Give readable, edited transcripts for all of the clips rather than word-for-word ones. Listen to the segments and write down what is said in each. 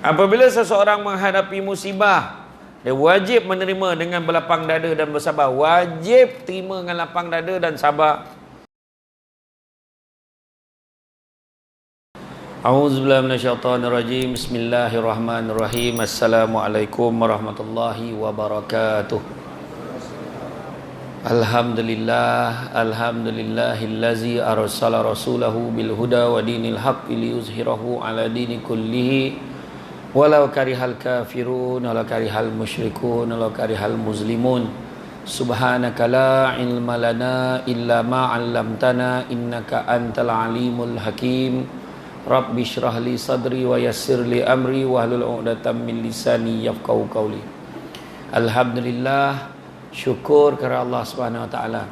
Apabila seseorang menghadapi musibah, dia wajib menerima dengan berlapang dada dan bersabar. Wajib terima dengan lapang dada dan sabar. A'udzubillahi minasyaitonirrajim. Bismillahirrahmanirrahim. Assalamualaikum warahmatullahi wabarakatuh. Alhamdulillahillazi arsala rasulahu bil huda wa dinil haqqi liyuzhirahu ala dini kullihi walau karihal kafirun walau karihal musyrikun walau karihal muslimun. Subhanaka la ilma lana illa ma 'allamtana innaka antal alimul hakim. Rabbi shrah li sadri wa yassir li amri wahlul 'uqdatam min lisani yafqahu qawli. Alhamdulillah, syukur kepada Allah Subhanahu wa taala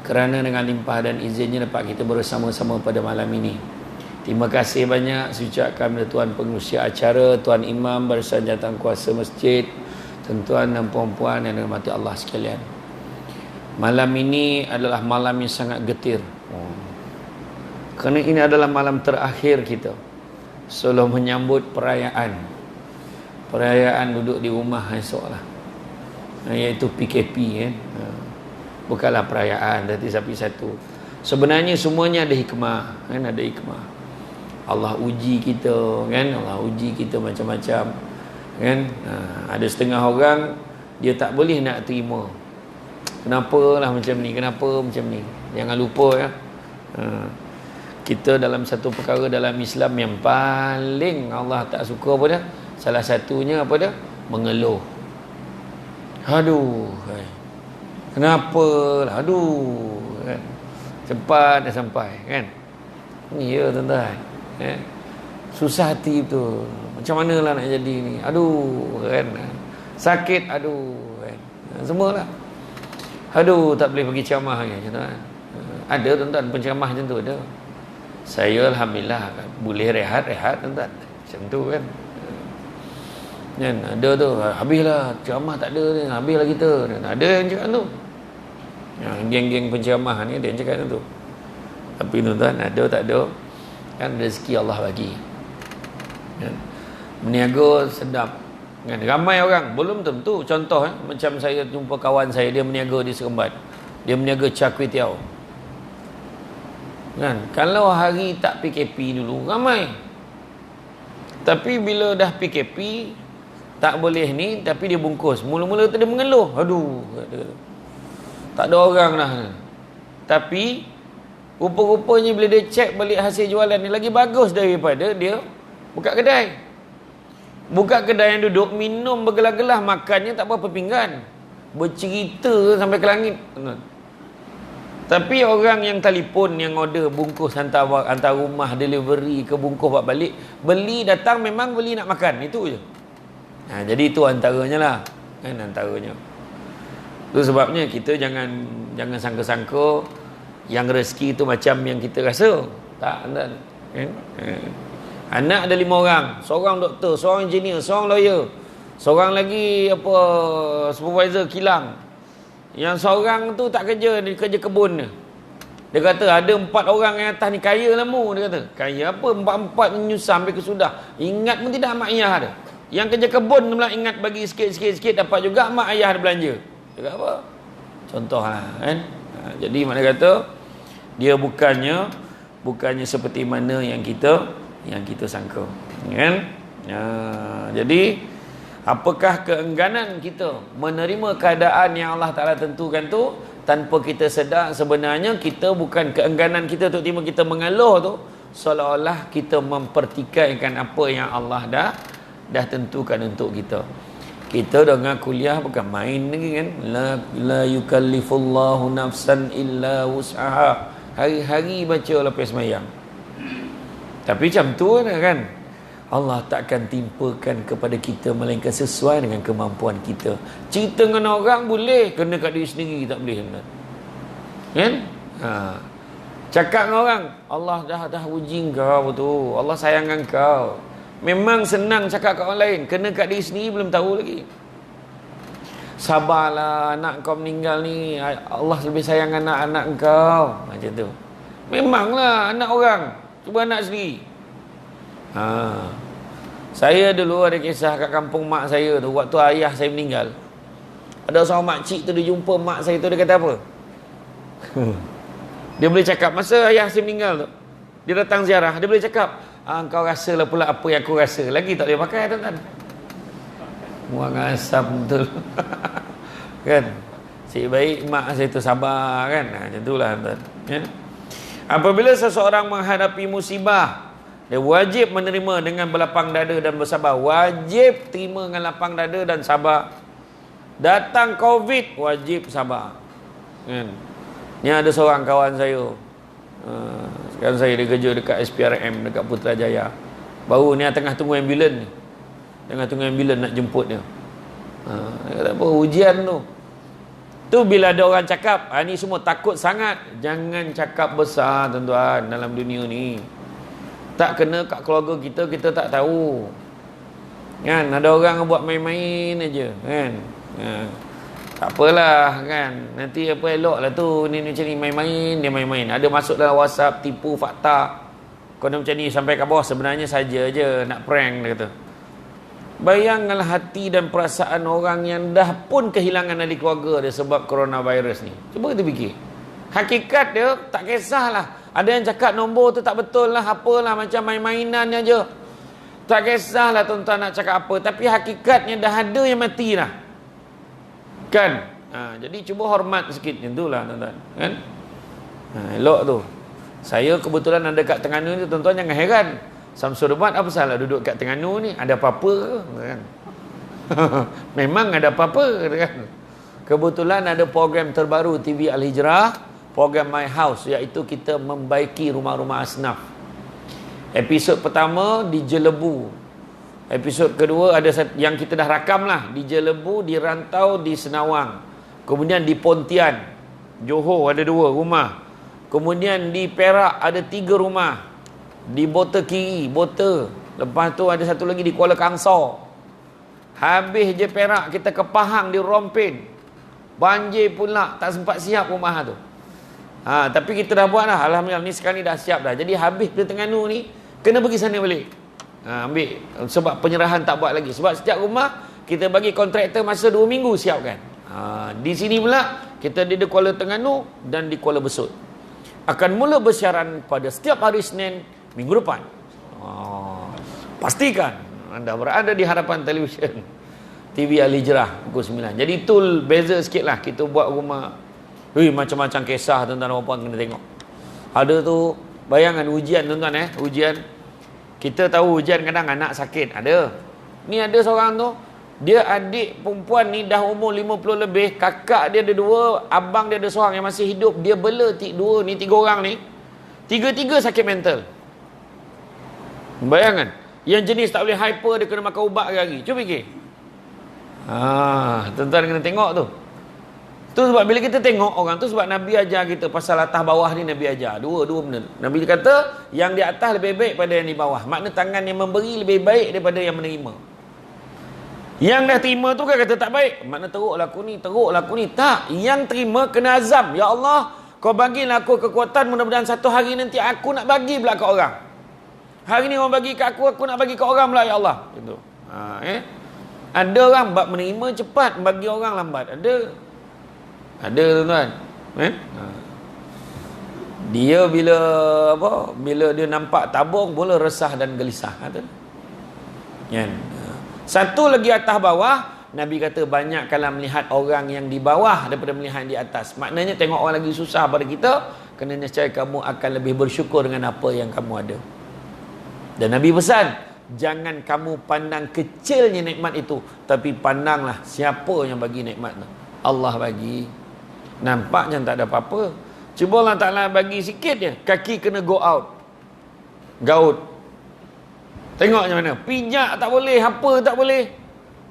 kerana dengan limpah dan izinnya dapat kita bersama-sama pada malam ini. Terima kasih banyak saya ucapkan kepada tuan pengerusi acara, tuan imam, barisan jawatankuasa masjid, tuan-tuan dan puan-puan yang dirahmati Allah sekalian. Malam ini adalah malam yang sangat getir. Kerana ini adalah malam terakhir kita sebelum menyambut perayaan duduk di rumah esoklah, iaitu PKP kan. Bukanlah perayaan dari sapi satu. Sebenarnya semuanya ada hikmah kan, ada hikmah. Allah uji kita kan, Allah uji kita macam-macam kan. Ada setengah orang dia tak boleh nak terima. Kenapalah macam ni, kenapa macam ni. Jangan lupa ya. Kita dalam satu perkara dalam Islam yang paling Allah tak suka apa dah? Salah satunya apa dah? Mengeluh. Aduh, kenapa lah, aduh kan? Cepat dah sampai kan. Ni ya tuan-tuan susah hati betul. Macam mana lah nak jadi ni, aduh kan. Sakit, aduh kan. Semualah aduh, tak boleh pergi ceramah kan, tuan-tuan. Ada tuan-tuan penceramah macam tu ada. Saya alhamdulillah kan, boleh rehat tuan-tuan macam tu kan. Kan ada tu, habislah ceramah tak ada ni, habislah kita. Ada yang cakap tu. Yang geng-geng penceramah ni ada yang cakap tu. Tapi tuan-tuan, ada tak ada kan, rezeki Allah bagi. Kan? Meniaga sedap. Kan? Ramai orang belum tentu. Contoh macam saya jumpa kawan saya, dia meniaga di Seremban. Dia meniaga char kway teow. Kan? Kalau hari tak PKP dulu ramai. Tapi bila dah PKP tak boleh ni, tapi dia bungkus. Mula-mula tu dia mengeluh. Aduh, tak ada orang dah. Tapi rupa-rupanya bila dia cek balik hasil jualan ni lagi bagus daripada dia buka kedai. Buka kedai yang duduk minum bergelas-gelas, makannya tak berapa pinggan. Bercerita sampai ke langit. Tapi orang yang telefon, yang order bungkus hantar rumah, delivery ke bungkus buat balik, beli datang memang beli nak makan, itu je. Jadi itu antaranya lah kan, antaranya. Itu sebabnya kita jangan sangka-sangka yang rezeki itu macam yang kita rasa. Tak kan? Anak ada 5 orang, seorang doktor, seorang engineer, seorang lawyer, seorang lagi supervisor kilang. Yang seorang tu tak kerja, dia kerja kebun. Dia kata ada 4 orang yang atas ni kaya lah mu. Dia kata kaya apa, 4 menyusah sampai ke sudah. Ingat pun tidak mak ayah ada. Yang kerja kebun pula ingat bagi sikit-sikit dapat juga mak ayah ada belanja. Dia kata apa? Contoh lah kan. Jadi mana kata dia bukannya seperti mana yang kita sangka kan. Jadi apakah keengganan kita menerima keadaan yang Allah Ta'ala tentukan tu tanpa kita sedar, sebenarnya kita bukan keengganan kita untuk terima, kita mengeluh tu seolah-olah kita mempertikaikan apa yang Allah dah tentukan untuk kita. Kita dengar kuliah bukan main lagi kan. La yukallifullahu nafsan illa wus'aha. Hari-hari baca lepas sembahyang. Tapi macam tu kan, Allah takkan timpakan kepada kita melainkan sesuai dengan kemampuan kita. Cerita dengan orang boleh, kena kat diri sendiri tak boleh kan? Cakap dengan orang, Allah dah uji kau tu, Allah sayangkan kau. Memang senang cakap kat orang lain, kena kat diri sendiri belum tahu lagi. Sabarlah, anak kau meninggal ni, Allah lebih sayang anak-anak kau. Macam tu. Memanglah anak orang, cuba anak sendiri. Saya dulu ada kisah kat kampung mak saya tu, waktu ayah saya meninggal. Ada seorang makcik tu, dia jumpa mak saya tu, dia kata apa? Dia boleh cakap, masa ayah saya meninggal tu, dia datang ziarah, dia boleh cakap, kau rasalah pula apa yang aku rasa. Lagi tak boleh pakai, tuan-tuan. Muang asam betul. Kan? Si baik mak saya tu sabar kan. Macam itulah, tuan. Ya? Apabila seseorang menghadapi musibah, dia wajib menerima dengan berlapang dada dan bersabar. Wajib terima dengan lapang dada dan sabar. Datang COVID, wajib sabar. Kan? Ni ada seorang kawan saya. Sekarang saya dia kerja dekat SPRM, dekat Putrajaya. Baru ni tengah tunggu ambulan ni. Tengah tunggu ambulan nak jemput dia. Dia kata apa, ujian tu. Tu bila ada orang cakap, ni semua takut sangat. Jangan cakap besar, tuan-tuan, dalam dunia ni. Tak kena kat keluarga kita, kita tak tahu. Kan, ada orang buat main-main aja, kan. Tak apalah, kan. Nanti apa elok lah tu, ni macam ni main-main, dia main-main. Ada masuk dalam WhatsApp, tipu fakta. Kau macam ni sampai kat bawah, sebenarnya saja je nak prank, dia kata. Bayangkanlah hati dan perasaan orang yang dah pun kehilangan ahli keluarga dia sebab coronavirus ni. Cuba kita fikir. Hakikat dia tak kisahlah. Ada yang cakap nombor tu tak betul lah, apalah, macam main-mainan je. Tak kisahlah tuan-tuan nak cakap apa. Tapi hakikatnya dah ada yang mati lah. Kan? Jadi cuba hormat sikit. Macam tu lah tuan-tuan. Kan? Elok tu. Saya kebetulan ada kat Terengganu ni, tuan-tuan jangan heran. Samsul Umat apa salah duduk kat Terengganu ni? Ada apa-apa ke? Kan? Memang ada apa-apa kan? Kebetulan ada program terbaru TV Al-Hijrah, program My House, iaitu kita membaiki rumah-rumah asnaf. Episod pertama di Jelebu. Episod kedua ada yang kita dah rakam lah, di Jelebu, di Rantau, di Senawang. Kemudian di Pontian, Johor ada 2 rumah. Kemudian di Perak ada 3 rumah. Di Bota Kiri, Bota. Lepas tu ada satu lagi di Kuala Kangsar. Habis je Perak, kita ke Pahang di Rompin. Banjir pula, tak sempat siap rumah tu. Tapi kita dah buat lah. Alhamdulillah, ni sekarang ni dah siap dah. Jadi habis di Terengganu ni, kena pergi sana balik. Ambil. Sebab penyerahan tak buat lagi. Sebab setiap rumah, kita bagi kontraktor masa 2 minggu siapkan. Di sini pula, kita di Kuala Terengganu dan di Kuala Besut. Akan mula bersiaran pada setiap hari Senin minggu depan. Pastikan anda berada di hadapan televisyen TV Al-Hijrah pukul 9. Jadi itu beza sikit lah. Kita buat rumah, macam-macam kisah tuan-tuan dan puan kena tengok. Ada tu, bayangan ujian tuan-tuan ujian. Kita tahu ujian kadang anak sakit, ada. Ni ada seorang tu, dia adik perempuan ni dah umur 50 lebih, kakak dia ada 2, abang dia ada seorang yang masih hidup. Dia bela 2 ni, 3 orang ni, 3 sakit mental. Bayangkan, yang jenis tak boleh hyper, dia kena makan ubat hari-hari. Cuba fikir. Tuan-tuan kena tengok tu. Tu sebab bila kita tengok orang tu, sebab Nabi ajar kita pasal atas bawah ni, Nabi ajar dua benda. Nabi kata yang di atas lebih baik pada yang di bawah. Makna tangan yang memberi lebih baik daripada yang menerima. Yang dah terima tu kan kata tak baik, makna teruklah aku ni. Tak, yang terima kena azam. Ya Allah, kau bagilah aku kekuatan, mudah-mudahan satu hari nanti aku nak bagi pula ke orang. Hari ni orang bagi kat aku nak bagi ke orang pula, ya Allah. Gitu. Ada orang bab menerima cepat, bagi orang lambat. Ada tuan-tuan. Dia bila dia nampak tabung, mula resah dan gelisah. Kan? Satu lagi atas bawah, Nabi kata banyakkanlah melihat orang yang di bawah daripada melihat di atas. Maknanya tengok orang lagi susah pada kita, kena nescaya kamu akan lebih bersyukur dengan apa yang kamu ada. Dan Nabi pesan, jangan kamu pandang kecilnya nikmat itu, tapi pandanglah siapa yang bagi nikmat tu. Allah bagi. Nampak macam tak ada apa-apa. Cuba Allah Ta'ala bagi sikit je, kaki kena go out, gaut. Tengok macam mana, pijak tak boleh, apa tak boleh,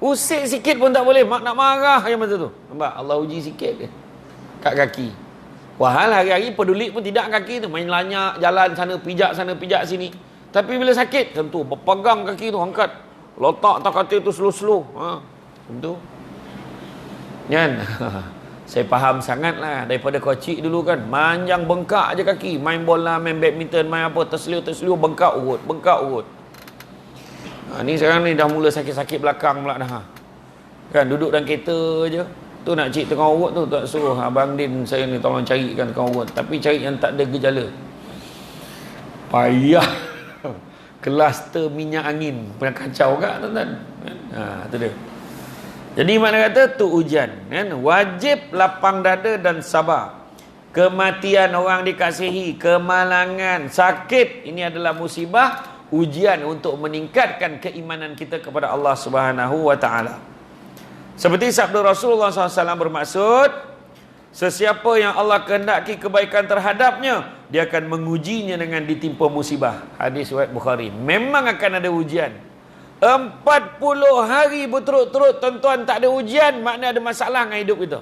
usik sikit pun tak boleh, mak nak marah yang masa tu. Nampak, Allah uji sikit je kat kaki. Wahal hari-hari peduli pun tidak kaki tu, main lanyak, jalan sana pijak sini. Tapi bila sakit, tentu berpegang kaki tu, angkat, letak atas katil tu slow-slow. Tentu. Kan? Saya faham sangat lah, daripada kecil dulu kan, manjang bengkak je kaki, main bola, main badminton, main apa, terseliu, bengkak urut. Ni sekarang ni dah mula sakit-sakit belakang pula dah. Kan duduk dalam kereta je. Tu nak cik tengah urut tu tak suruh Abang Din saya ni tolong carikan tengah urut. Tapi cari yang tak ada gejala. Payah. Kluster minyak angin. Pernah kacau kak tuan-tuan. Tu dia. Jadi mana kata tu ujian. Kan? Wajib lapang dada dan sabar. Kematian orang dikasihi, kemalangan, sakit. Ini adalah musibah. Ujian untuk meningkatkan keimanan kita kepada Allah Subhanahu wa ta'ala. Seperti sabda Rasulullah SAW bermaksud, sesiapa yang Allah kehendaki kebaikan terhadapnya, dia akan mengujinya dengan ditimpa musibah. Hadis riwayat Bukhari. Memang akan ada ujian. 40 hari berturut-turut tuan-tuan tak ada ujian, makna ada masalah dengan hidup kita.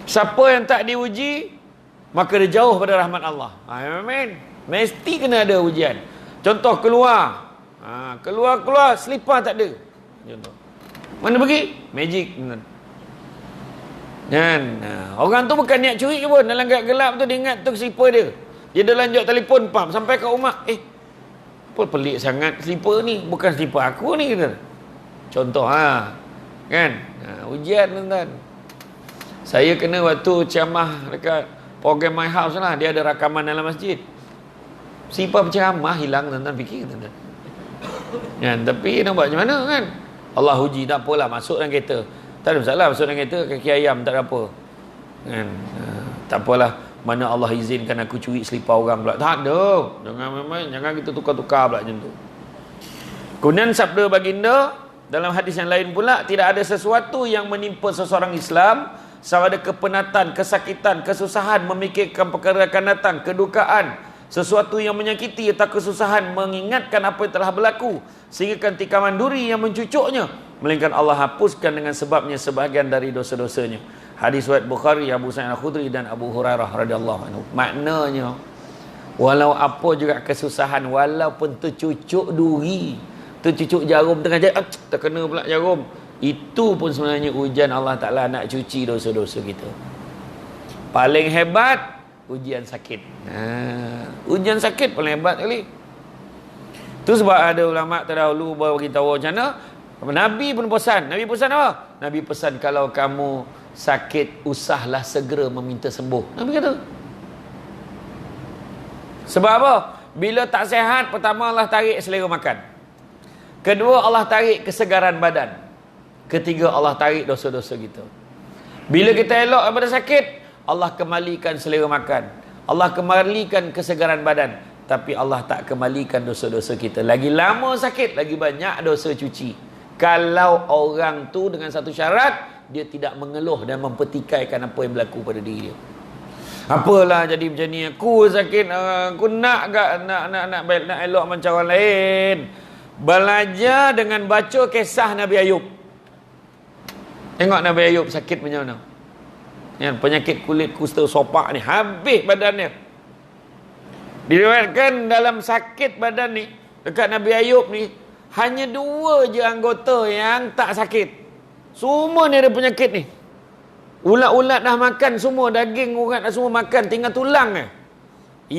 Siapa yang tak diuji, maka dia jauh pada rahmat Allah. Amin. Mesti kena ada ujian. Contoh keluar. Keluar selipar tak ada. Contoh. Mana pergi? Magic. Kan? Orang tu bukan niat curi ke pun. Dalam gelap tu dia ingat tu selipar dia. Dia dah lanjut telefon pump sampai ke rumah. Apa pelik sangat selipar ni. Bukan selipar aku ni. Kata. Contoh. Kan? Ujian tuan-tuan. Saya kena waktu ceramah dekat program My House lah. Dia ada rakaman dalam masjid. Sifat berceramah hilang tuan-tuan fikir tuan-tuan. Kan, tapi nak buat macam mana kan? Allah uji, tak apalah masuk dalam kereta. Tak ada masalah masuk dalam kereta kaki ayam tak ada apa. Kan? Tak apalah mana Allah izinkan aku curi selipar orang pula. Tak ada. Jangan kita tukar-tukar pula macam tu. Kemudian sabda baginda dalam hadis yang lain pula, tidak ada sesuatu yang menimpa seseorang Islam sama ada kepenatan, kesakitan, kesusahan, memikirkan perkara akan datang, kedukaan, sesuatu yang menyakiti atau kesusahan, mengingatkan apa yang telah berlaku, sehingga tikaman duri yang mencucuknya, melainkan Allah hapuskan dengan sebabnya sebahagian dari dosa-dosanya. Hadis riwayat Bukhari, Abu Sa'id Al-Khudri dan Abu Hurairah radhiyallahu anhu. Maknanya, walau apa juga kesusahan, walaupun tercucuk duri, tercucuk jarum tengah jalan, terkena pula jarum, itu pun sebenarnya ujian Allah Ta'ala nak cuci dosa-dosa kita. Paling hebat ujian sakit. Ujian sakit paling hebat kali. Tu sebab ada ulama terdahulu beritahu macam mana Nabi pun pesan. Nabi pesan apa? Nabi pesan kalau kamu sakit, usahlah segera meminta sembuh. Nabi kata. Sebab apa? Bila tak sihat, pertama Allah tarik selera makan. Kedua, Allah tarik kesegaran badan. Ketiga, Allah tarik dosa-dosa kita. Bila kita elok daripada sakit, Allah kembalikan selera makan. Allah kembalikan kesegaran badan. Tapi Allah tak kembalikan dosa-dosa kita. Lagi lama sakit, lagi banyak dosa cuci. Kalau orang tu dengan satu syarat, dia tidak mengeluh dan mempertikaikan apa yang berlaku pada diri dia. Apalah jadi macam ni, aku sakit, aku nak elok macam orang lain. Belajar dengan baca kisah Nabi Ayub. Tengok Nabi Ayub sakit macam mana. Penyakit kulit kusta sopak ni habis badannya. Diriwayatkan dalam sakit badan ni dekat Nabi Ayub ni hanya 2 je anggota yang tak sakit. Semua ni ada penyakit ni. Ulat-ulat dah makan semua, daging urat dah semua makan, tinggal tulang je.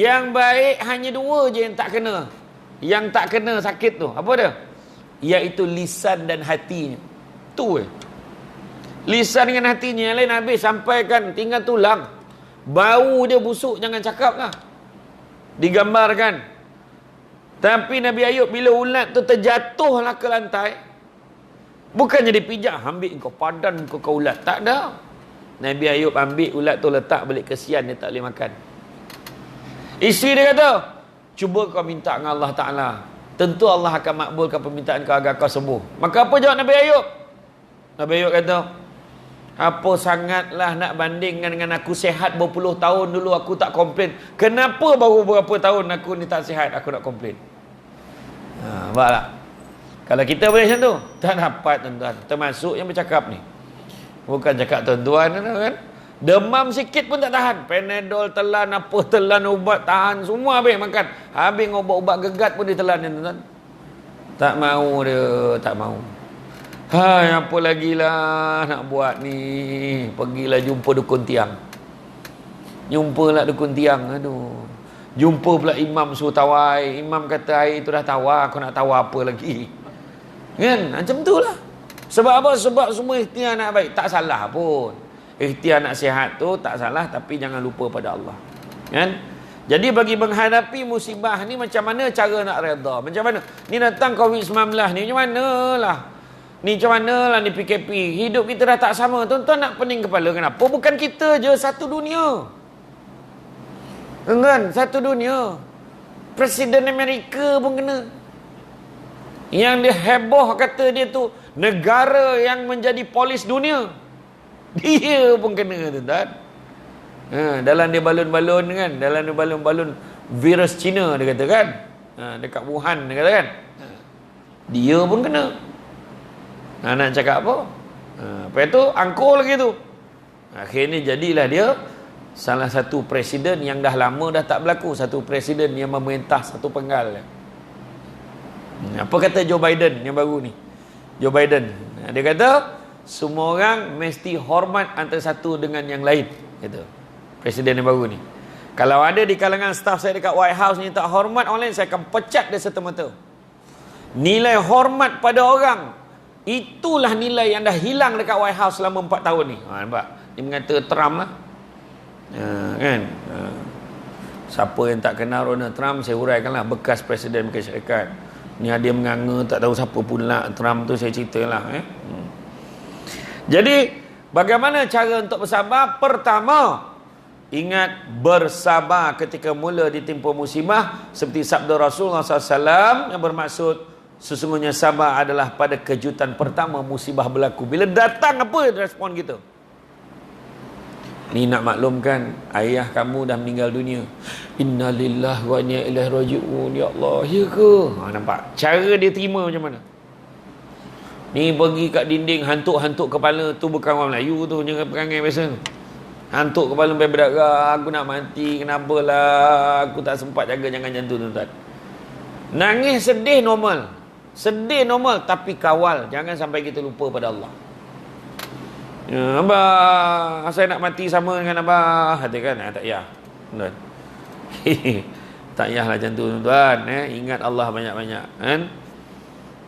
Yang baik hanya 2 je yang tak kena. Yang tak kena sakit tu apa dia? Iaitu lisan dan hatinya. Tu lisan dengan hatinya, yang lain habis, sampaikan tinggal tulang. Bau dia busuk, jangan cakap lah. Digambarkan. Tapi Nabi Ayub bila ulat tu terjatuhlah ke lantai, bukannya dipijak, ambil kau padan kau ulat. Tak ada. Nabi Ayub ambil ulat tu letak balik kesian, dia tak boleh makan. Isteri dia kata, cuba kau minta dengan Allah Ta'ala, tentu Allah akan makbulkan permintaan kau agar kau sembuh. Maka apa jawab Nabi Ayub? Nabi Ayub kata, apa sangatlah nak bandingkan dengan aku sihat berpuluh tahun dulu aku tak komplain. Kenapa baru berapa tahun aku ni tak sihat aku nak komplain? Nampak tak? Kalau kita boleh macam tu, tak dapat tuan-tuan. Termasuk yang bercakap ni. Bukan cakap tuan-tuan kan. Demam sikit pun tak tahan. Panadol telan, apa telan, ubat tahan, semua habis makan. Habis ubat-ubat gegat pun ditelan tuan-tuan. Tak mau dia, tak mau. Hai, apa lagi lah nak buat ni. Pergilah jumpa dukun tiang. Jumpalah dukun tiang. Aduh. Jumpa pula imam suruh tawar air. Imam kata air tu dah tawar, aku nak tawar apa lagi? Kan? Macam tu lah. Sebab apa? Sebab semua ikhtiar nak baik. Tak salah pun. Ikhtiar nak sihat tu tak salah, tapi jangan lupa pada Allah. Kan? Jadi bagi menghadapi musibah ni, macam mana cara nak redha? Macam mana? Ni datang COVID-19 ni, macam mana lah? Ni macam mana lah ni PKP? Hidup kita dah tak sama. Tuan-tuan nak pening kepala. Kenapa? Bukan kita je, satu dunia. Kan? Satu dunia. Presiden Amerika pun kena. Yang dia heboh kata dia tu negara yang menjadi polis dunia. Dia pun kena, tuan-tuan. Dalam dia balon-balon kan, dalam dia balon-balon virus Cina dia kata kan, dekat Wuhan dia kata kan, dia pun kena. Nak cakap apa? Lepas tu angkul lagi tu. Akhirnya jadilah dia salah satu presiden yang dah lama dah tak berlaku, satu presiden yang memerintah satu penggal. Apa kata Joe Biden yang baru ni? Joe Biden, dia kata semua orang mesti hormat antara satu dengan yang lain, gitu. Presiden yang baru ni. Kalau ada di kalangan staf saya dekat White House ni tak hormat orang lain, saya akan pecat dia serta-merta. Nilai hormat pada orang, itulah nilai yang dah hilang dekat White House selama 4 tahun ni. Nampak? Dia mengata Trump lah. Kan? Siapa yang tak kenal Donald Trump, saya huraikanlah, bekas Presiden Amerika Syarikat. Ni dia menganga, tak tahu siapa pula Trump tu, saya ceritalah. Jadi, bagaimana cara untuk bersabar? Pertama, ingat bersabar ketika mula ditimpa musibah, seperti sabda Rasulullah SAW yang bermaksud sesungguhnya sabar adalah pada kejutan pertama musibah berlaku. Bila datang, apa respon kita? Ni nak maklumkan ayah kamu dah meninggal dunia. Innalillahi wa inna ilaihi raji'un. Ya Allah, ya ke? Nampak cara dia terima macam mana? Ni pergi kat dinding, hantuk-hantuk kepala. Tu bukan orang Melayu tu, jangan perangai biasa. Hantuk kepala sampai berdarah. Aku nak mati, kenapalah? Aku tak sempat jaga, jangan macam tu, tuan-tuan. Nangis sedih normal. Sedih normal, tapi kawal. Jangan sampai kita lupa pada Allah. Ya, Abah, saya nak mati sama dengan Abah. Katakan, tak payah. Tuan. Tak payahlah macam tu, tuan-tuan. Ingat Allah banyak-banyak. Kan?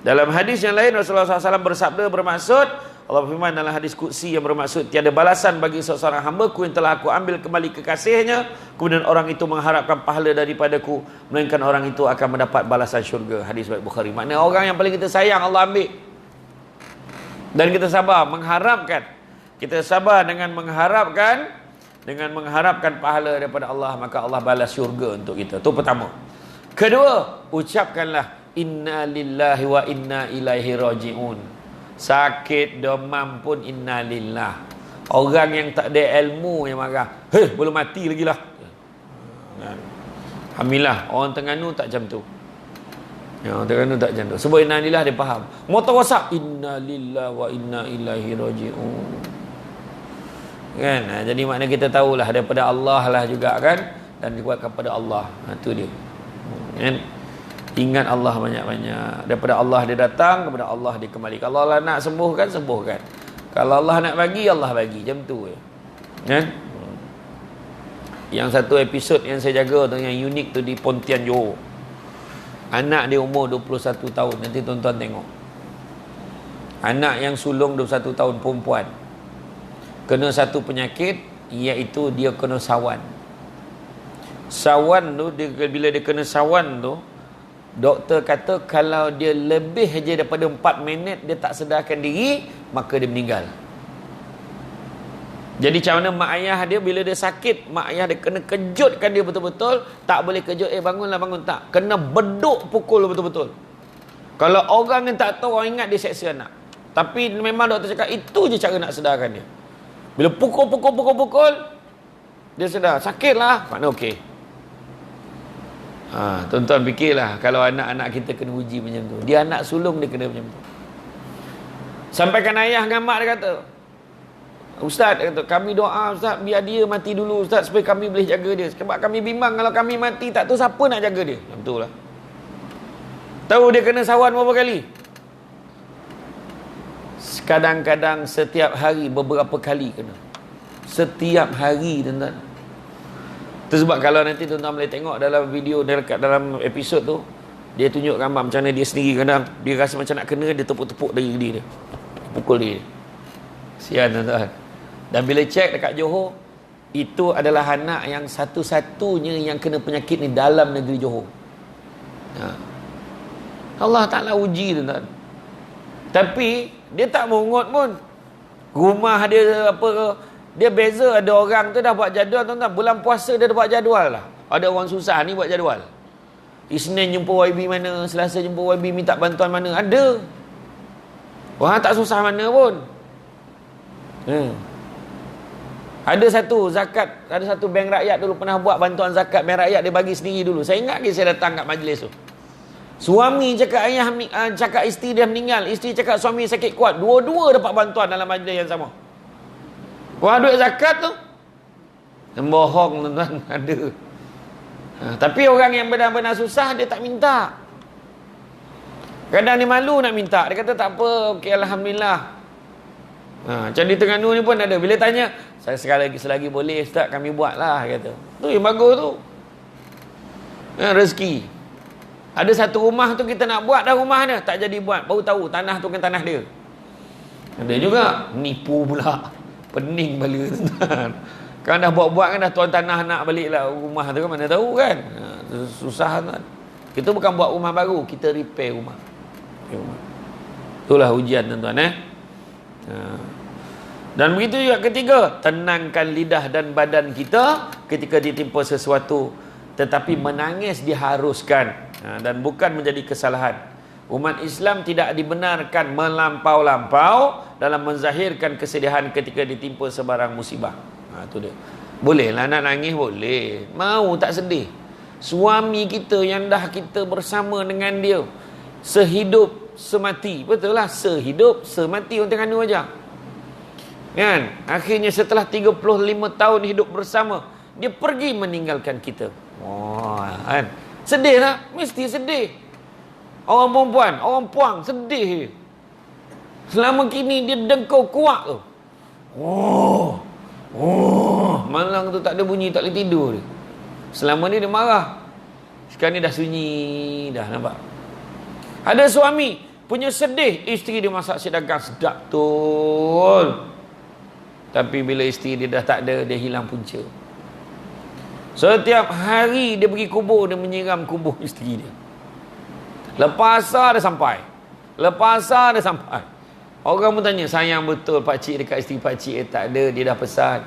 Dalam hadis yang lain, Rasulullah SAW bersabda, bermaksud, Allah firman dalam hadis Qudsi yang bermaksud, tiada balasan bagi seorang hamba-Ku yang telah Aku ambil kembali kekasihnya, kemudian orang itu mengharapkan pahala daripadaku, melainkan orang itu akan mendapat balasan syurga. Hadis riwayat Bukhari. Maknanya orang yang paling kita sayang, Allah ambil. Dan kita sabar, mengharapkan. Kita sabar dengan mengharapkan pahala daripada Allah, maka Allah balas syurga untuk kita. Itu pertama. Kedua, ucapkanlah inna lillahi wa inna ilaihi raji'un. Sakit, demam pun inna lillah. Orang yang tak ada ilmu yang marah, belum mati lagi lah. Alhamdulillah, orang Terengganu tak macam tu. Orang Terengganu tak macam tu. Sebab inna lillah dia faham. Motor rosak, inna lillah wa inna ilaihi raji'un. Kan? Jadi makna kita tahulah daripada Allah lah juga kan, dan dikuatkan pada Allah. Itu dia. Kan? Ingat Allah banyak-banyak. Daripada Allah dia datang, kepada Allah dia kembali. Kalau Allah nak sembuhkan, sembuhkan. Kalau Allah nak bagi, Allah bagi. Macam tu je. Kan? Yang satu episod yang saya jaga tu, yang unik tu di Pontian Johor. Anak dia umur 21 tahun. Nanti tuan-tuan tengok. Anak yang sulung 21 tahun, perempuan. Kena satu penyakit, iaitu dia kena sawan. Sawan tu, bila dia kena sawan tu, doktor kata kalau dia lebih je daripada 4 minit dia tak sedarkan diri, maka dia meninggal. Jadi macam mana mak ayah dia bila dia sakit, mak ayah dia kena kejutkan dia betul-betul. Tak boleh kejut, bangunlah, bangun, tak. Kena beduk pukul betul-betul. Kalau orang yang tak tahu, orang ingat dia seksa anak. Tapi memang doktor cakap itu je cara nak sedarkan dia. Bila pukul, dia sedar. Sakitlah, makna okey. Tuan-tuan fikirlah kalau anak-anak kita kena uji macam tu. Dia anak sulung dia kena macam tu. Sampaikan ayah dengan mak dia kata, Ustaz, dia kata, kami doa Ustaz biar dia mati dulu Ustaz, supaya kami boleh jaga dia. Sebab kami bimbang kalau kami mati tak tahu siapa nak jaga dia. Macam tu lah. Tahu dia kena sawan berapa kali? Kadang-kadang setiap hari beberapa kali kena. Setiap hari, tuan-tuan. Tu sebab kalau nanti tuan-tuan boleh tengok dalam video dekat dalam episod tu, dia tunjuk gambar macam mana dia sendiri kadang dia rasa macam nak kena, dia tepuk-tepuk dari diri dia, pukul diri dia. Sian tuan-tuan. Dan bila cek dekat Johor, itu adalah anak yang satu-satunya yang kena penyakit ni dalam negeri Johor. Allah Ta'ala uji tuan-tuan. Tapi dia tak mungut pun. Rumah dia apa, dia beza. Ada orang tu dah buat jadual tuan-tuan. Bulan puasa dia dah buat jadual lah. Ada orang susah ni buat jadual. Isnin jumpa YB mana, Selasa jumpa YB minta bantuan mana. Ada. Orang tak susah mana pun. Ada satu zakat, ada satu bank rakyat dulu pernah buat bantuan zakat bank rakyat, dia bagi sendiri dulu. Saya ingat lagi saya datang kat majlis tu. Suami cakap cakap isteri dia meninggal, isteri cakap suami sakit kuat, dua-dua dapat bantuan dalam majlis yang sama. Wah, duit zakat tu. Bohong tuan-tuan, ada. Tapi orang yang benar-benar susah dia tak minta. Kadang dia malu nak minta, dia kata tak apa, okey alhamdulillah. Macam di Terengganu ni pun ada. Bila tanya, saya selagi boleh Ustaz kami buat lah, kata. Tu yang bagus tu. Rezeki. Ada satu rumah tu kita nak buat dah rumah dia, tak jadi buat. Baru tahu tanah tu kan tanah dia. Ada juga nipu pula. Pening bala tuan. Kan dah buat-buat kan dah tuan tanah nak balik lah rumah tu kan, mana tahu kan. Susah tuan. Kita bukan buat rumah baru, kita repair rumah. Itulah ujian tuan-tuan Dan begitu juga ketiga, tenangkan lidah dan badan kita ketika ditimpa sesuatu, tetapi menangis diharuskan dan bukan menjadi kesalahan. Umat Islam tidak dibenarkan melampau-lampau dalam menzahirkan kesedihan ketika ditimpa sebarang musibah. Itu dia. Bolehlah nak nangis, boleh. Mau tak sedih. Suami kita yang dah kita bersama dengan dia sehidup semati. Betul lah, sehidup semati orang Terengganu aja. Kan? Akhirnya setelah 35 tahun hidup bersama, dia pergi meninggalkan kita. Wah, kan? Sedih tak? Mesti sedih. Orang perempuan, orang puang sedih. Selama kini dia dengkau kuat tu. Malang tu tak ada bunyi, tak boleh tidur dia. Selama ni dia marah. Sekarang ni dah sunyi, dah nampak. Ada suami punya sedih, isteri dia masak sedagang sedap betul. Tapi bila isteri dia dah tak ada, dia hilang punca. Setiap hari dia pergi kubur, dia menyiram kubur isteri dia. Lepas asar dia sampai. Lepas asar dia sampai. Orang pun tanya, sayang betul pakcik dekat isteri pakcik tak ada, dia dah pesan.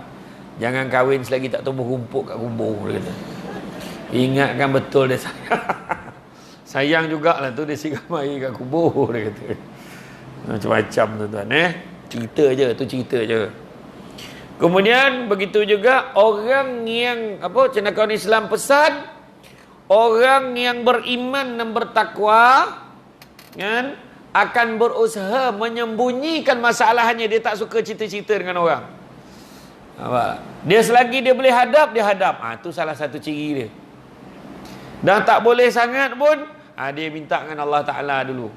Jangan kahwin selagi tak tumbuh rumput kat kubur, dia kata. Ingatkan betul dia sayang. Sayang jugalah tu dia siram air kat kubur, dia kata. Macam-macam tuan-tuan Cerita je, tu cerita je. Kemudian begitu juga orang yang cendekiawan Islam pesan, orang yang beriman dan bertakwa kan, akan berusaha menyembunyikan masalahnya. Dia tak suka cerita-cerita dengan orang. Dia selagi dia boleh hadap, dia hadap. Itu salah satu ciri dia. Dah tak boleh sangat pun, dia minta dengan Allah Ta'ala dulu.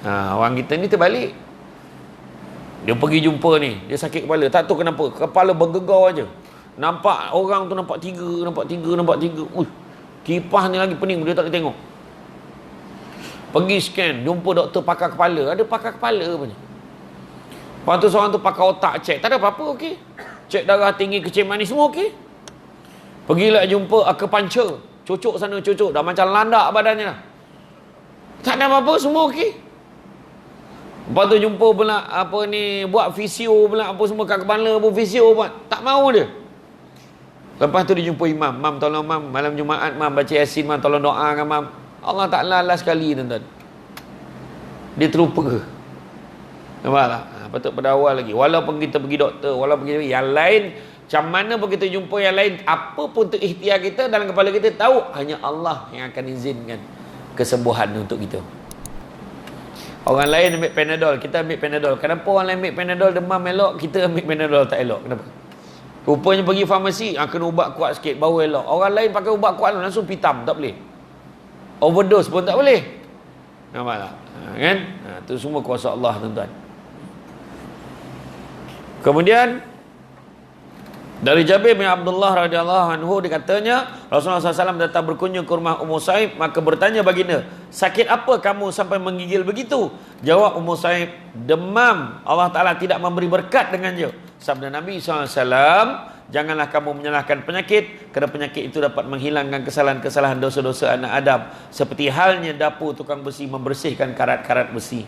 Orang kita ni terbalik. Dia pergi jumpa ni, dia sakit kepala, tak tahu kenapa, kepala bergegar aja. Nampak orang tu nampak tiga. Kipas ni lagi pening, dia tak boleh tengok. Pergi scan, jumpa doktor pakar kepala. Ada pakar kepala punya. Lepas tu seorang tu pakar otak, cek, tak ada apa-apa, okey. Cek darah tinggi, kecil manis, semua okey. Pergilah jumpa acupuncture, cocok sana cocok, dah macam landak badannya dah. Tak ada apa-apa, semua okey. Lepas tu jumpa pula buat fisio pula, apa semua kat kepala pun fisio buat. Tak mau dia. Lepas tu dia jumpa imam. Mam, tolong mam, malam Jumaat mam baca Yasin, mam tolong doakan mam. Allah Ta'ala last sekali tuan-tuan. Dia terlupa. Nampak tak? Patut pada awal lagi. Walaupun kita pergi doktor, walaupun kita yang lain, macam mana pun kita jumpa yang lain, apa pun tu ikhtiar kita, dalam kepala kita tahu hanya Allah yang akan izinkan kesembuhan untuk kita. Orang lain ambil Panadol, kita ambil Panadol. Kenapa orang lain ambil Panadol demam elok, kita ambil Panadol tak elok? Kenapa? Rupanya pergi farmasi, kena ubat kuat sikit baru elok. Orang lain pakai ubat kuat langsung pitam, tak boleh. Overdose pun tak boleh. Nampak tak? Kan? Itu semua kuasa Allah tuan-tuan. Kemudian Dari Jabir bin Abdullah radhiyallahu anhu dikatanya Rasulullah SAW datang berkunjung ke rumah Ummu Saib, maka bertanya baginda, sakit apa kamu sampai menggigil begitu? Jawab Ummu Saib, demam, Allah Ta'ala tidak memberi berkat dengannya. Sabda Nabi SAW, janganlah kamu menyalahkan penyakit, kerana penyakit itu dapat menghilangkan kesalahan-kesalahan dosa-dosa anak Adam, seperti halnya dapur tukang besi membersihkan karat-karat besi.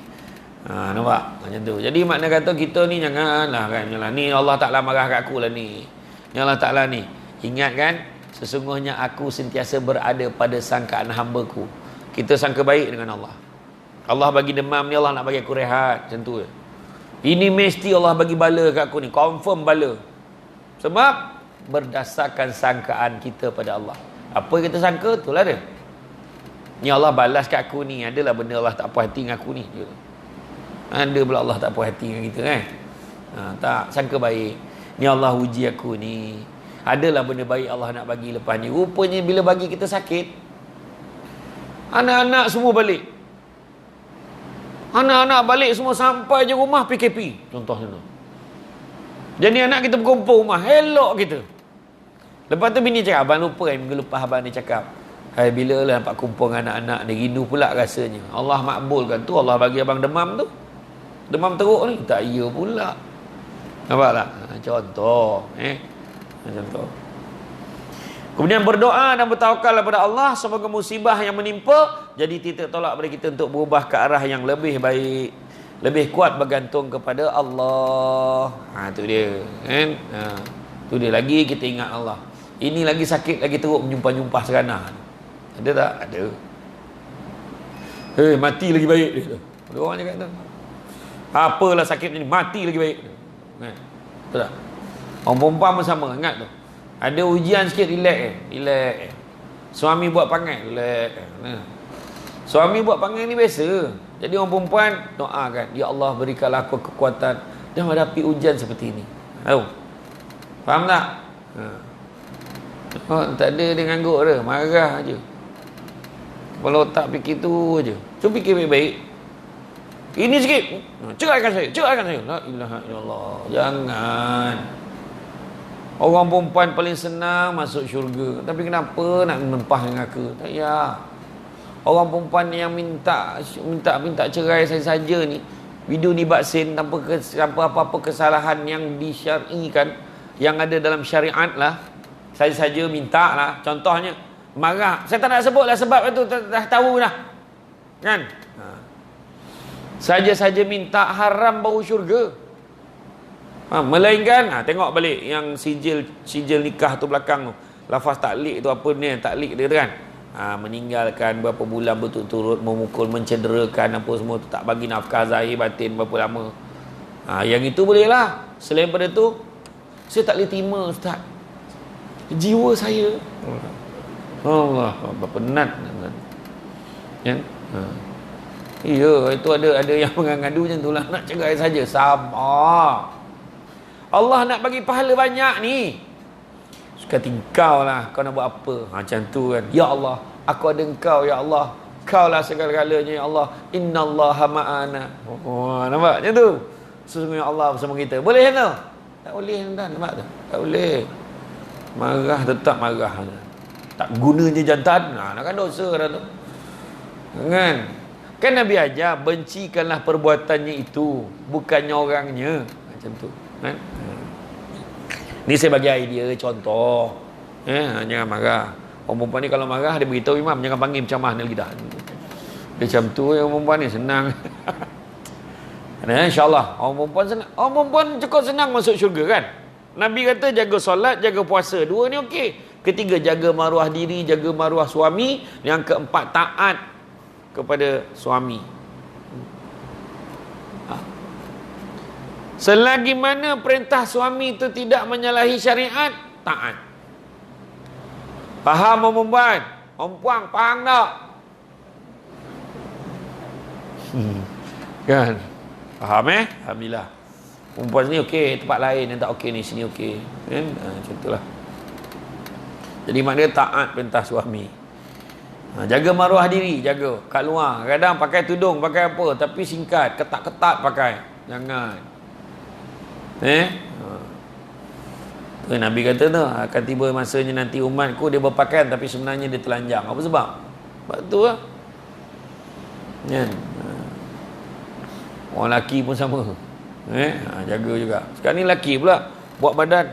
Nampak? Macam tu. Jadi makna kata kita ni janganlah kan, ni Allah Ta'ala marah kat aku lah ni. Ni Allah Ta'ala ni, ingat kan, sesungguhnya aku sentiasa berada pada sangkaan hamba-Ku. Kita sangka baik dengan Allah. Allah bagi demam ni, Allah nak bagi aku rehat. Macam tu. Ini mesti Allah bagi bala kat aku ni, confirm bala. Sebab berdasarkan sangkaan kita pada Allah. Apa yang kita sangka, itulah dia. Ni Allah balas kat aku ni, adalah benda Allah tak puas hati dengan aku ni. Ada pula Allah tak puas hati dengan kita kan. Tak, sangka baik. Ni Allah uji aku ni. Adalah benda baik Allah nak bagi lepas ni. Rupanya bila bagi kita sakit, anak-anak semua balik. Anak-anak balik semua sampai je rumah PKP. Contohnya tu. Jadi anak kita berkumpul rumah, elok kita. Lepas tu bini cakap, abang lupa kan, minggu lepas abang ni cakap, hai bila lah nampak kumpul dengan anak-anak ni, rindu pula rasanya. Allah makbulkan tu, Allah bagi abang demam tu. Demam teruk ni, tak iya pula. Nampak tak? Contoh. Macam tu. Kemudian berdoa dan bertawakal kepada Allah, semoga musibah yang menimpa jadi titik tolak bagi kita untuk berubah ke arah yang lebih baik. Lebih kuat bergantung kepada Allah. Tu dia. Kan? Tu dia. Lagi kita ingat Allah. Ini lagi sakit, lagi teruk menyumpah-nyumpah seranah. Ada tak? Ada. Mati lagi baik dia. Ada orang cakap tu. Apalah sakit ni, mati lagi baik. Betul tak? Orang perempuan pun sama, ingat tu. Ada ujian sikit, relax. Suami buat panggil, relax. Suami buat panggil ni biasa. Jadi orang perempuan doakan, ya Allah berikanlah aku kekuatan dan menghadapi ujian seperti ini. Tahu? Faham tak? Tak ada dia ngangguk dia, marah je. Kalau tak fikir tu je. Cuba fikir baik-baik. Ini sikit, ceraikan saya. La ilaha illallah. Jangan. Orang perempuan paling senang masuk syurga. Tapi kenapa nak mempah dengan aku? Tak payah. Orang perempuan yang minta cerai saja ni, bidun baksin tanpa apa-apa kesalahan yang disyar'ikan, yang ada dalam syariat lah, saja minta lah. Contohnya marah, saya tak nak sebut lah sebab itu dah tahu dah kan. Saja minta, haram bau syurga. Melainkan tengok balik yang sijil nikah tu belakang tu, lafaz taklik tu apa ni, taklik dia kan, meninggalkan berapa bulan berturut-turut, memukul, mencederakan apa semua tu, tak bagi nafkah zahir batin berapa lama. Yang itu boleh lah. Selain pada tu, saya tak boleh terima Ustaz, jiwa saya. Allah, penat kan. Ya, itu ada yang mengadu macam tu lah, nak cerai saja. Sabar, Allah nak bagi pahala banyak ni. Suka tingkau lah, kau nak buat apa? Macam tu kan. Ya Allah, aku ada engkau ya Allah, kau lah segala-galanya ya Allah. Innallaha ma'ana. Nampak macam tu? Sesungguhnya Allah bersama kita. Boleh kan tu? Tak boleh tuan, nampak tu? Tak boleh. Marah tetap marah. Tak gunanya jantan. Nak kan dosa dah tu. Kan Nabi ajar, bencikanlah perbuatannya itu, bukannya orangnya. Macam tu kan? Ni saya bagi idea, contoh. Jangan marah. Orang perempuan ni kalau marah, dia beritahu imam, jangan panggil macam mana lagi dah. Dia macam tu, orang perempuan ni senang. InsyaAllah orang perempuan senang. Orang perempuan cukup senang masuk syurga kan. Nabi kata jaga solat, jaga puasa, dua ni okey. Ketiga, jaga maruah diri, jaga maruah suami. Yang keempat, taat kepada suami. Selagi mana perintah suami itu tidak menyalahi syariat, taat. Faham orang perempuan? Orang puang, faham tak? Kan? Faham Alhamdulillah. Perempuan sini okey, tempat lain yang tak okey ni, sini okey. Kan? Macam itulah. Jadi maknanya taat perintah suami. Jaga maruah diri, jaga. Kat luar, kadang pakai tudung, pakai apa, tapi singkat, ketat-ketat pakai. Jangan. Nabi kata tu, akan tiba masanya nanti umatku dia berpakaian tapi sebenarnya dia telanjang. Apa sebab? Sebab tu lah. Kan? Orang lelaki pun sama. Jaga juga. Sekarang ni lelaki pula buat badan.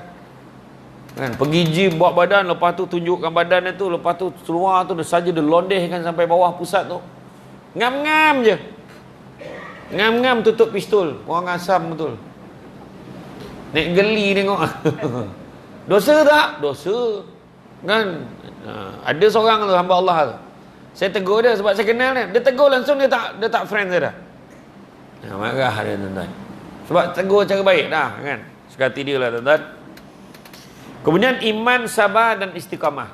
Kan? Pergi gym buat badan, lepas tu tunjukkan badan dia tu, lepas tu keluar tu dia saja dia londehkan sampai bawah pusat tu. Ngam-ngam je. Ngam-ngam tutup pistol. Orang asam betul. Naik geli tengok. Dosa tak? Dosa. Kan? Ada seorang tu hamba Allah tu. Saya tegur dia sebab saya kenal dia. Dia tegur langsung dia tak friend saya dah. Marah dia tuan-tuan. Sebab tegur cara baik dah kan. Suka hati dia lah tuan-tuan. Kemudian iman, sabar dan istiqamah.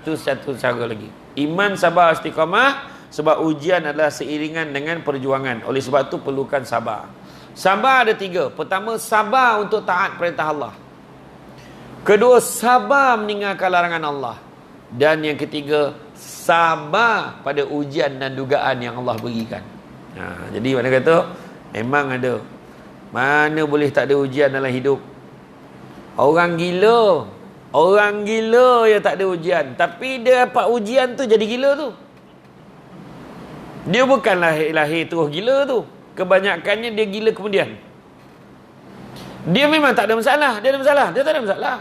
Tu satu cara lagi. Iman, sabar, istiqamah. Sebab ujian adalah seiringan dengan perjuangan. Oleh sebab tu perlukan sabar. Sabar ada 3. Pertama, sabar untuk taat perintah Allah. Kedua, sabar meninggalkan larangan Allah. Dan yang ketiga, sabar pada ujian dan dugaan yang Allah berikan. Jadi mana kata, memang ada. Mana boleh tak ada ujian dalam hidup. Orang gila yang tak ada ujian. Tapi dia dapat ujian tu jadi gila tu. Dia bukan lahir terus gila tu. Kebanyakannya dia gila kemudian. Dia memang tak ada masalah. Dia tak ada masalah.